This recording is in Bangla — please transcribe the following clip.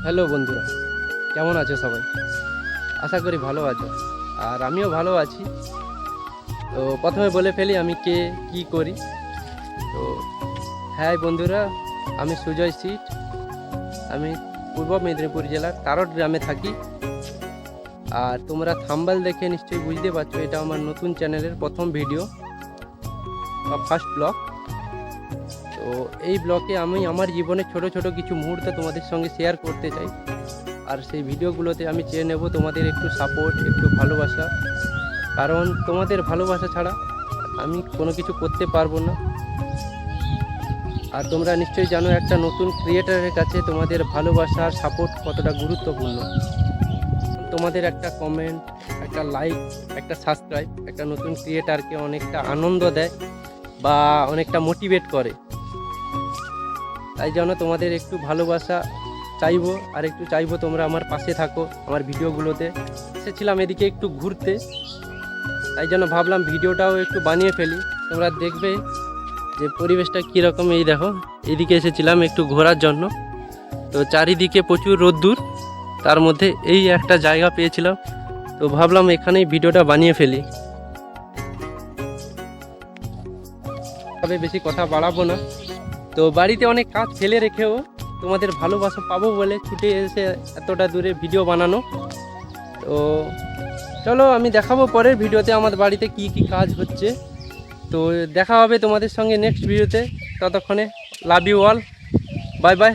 হ্যালো বন্ধুরা, কেমন আছো সবাই? আশা করি ভালো আছো, আর আমিও ভালো আছি। তো প্রথমে বলে ফেলি আমি কে কি করি। তো হ্যাঁ বন্ধুরা, আমি সুজয় সিট। আমি পূর্ব মেদিনীপুর জেলার তারট গ্রামে থাকি। আর তোমরা থাম্বনেল দেখে নিশ্চয়ই বুঝতে পারছো এটা আমার নতুন চ্যানেলের প্রথম ভিডিও বা ফার্স্ট ব্লগ। তো এই ব্লগে আমি আমার জীবনে ছোট ছোট কিছু মুহূর্ত তোমাদের সঙ্গে শেয়ার করতে চাই। আর সেই ভিডিওগুলোতে আমি চেয়ে নেব তোমাদের একটু সাপোর্ট, একটু ভালোবাসা। কারণ তোমাদের ভালোবাসা ছাড়া আমি কোনো কিছু করতে পারবো না। আর তোমরা নিশ্চয়ই জানো একটা নতুন ক্রিয়েটারের কাছে তোমাদের ভালোবাসা আর সাপোর্ট কতটা গুরুত্বপূর্ণ। তোমাদের একটা কমেন্ট, একটা লাইক, একটা সাবস্ক্রাইব একটা নতুন ক্রিয়েটারকে অনেকটা আনন্দ দেয় বা অনেকটা মোটিভেট করে। তাই জন্য তোমাদের একটু ভালোবাসা চাইবো, আর একটু চাইবো তোমরা আমার পাশে থাকো। আমার ভিডিওগুলোতে এসেছিলাম এদিকে একটু ঘুরতে, তাই জন্য ভাবলাম ভিডিওটাও একটু বানিয়ে ফেলি। তোমরা দেখবে যে পরিবেশটা কীরকম। এই দেখো, এদিকে এসেছিলাম একটু ঘোরার জন্য। তো চারিদিকে প্রচুর রোদ্দুর, তার মধ্যে এই একটা জায়গা পেয়েছিলাম, তো ভাবলাম এখানেই ভিডিওটা বানিয়ে ফেলি। তবে বেশি কথা বাড়াবো না। তো বাড়িতে অনেক কাজ ফেলে রেখেও তোমাদের ভালোবাসা পাবো বলে ছুটে এসে এতটা দূরে ভিডিও বানানো। তো চলো আমি দেখাবো পরের ভিডিওতে আমার বাড়িতে কি কি কাজ হচ্ছে। তো দেখা হবে তোমাদের সঙ্গে নেক্সট ভিডিওতে। ততক্ষণে love you all, bye by.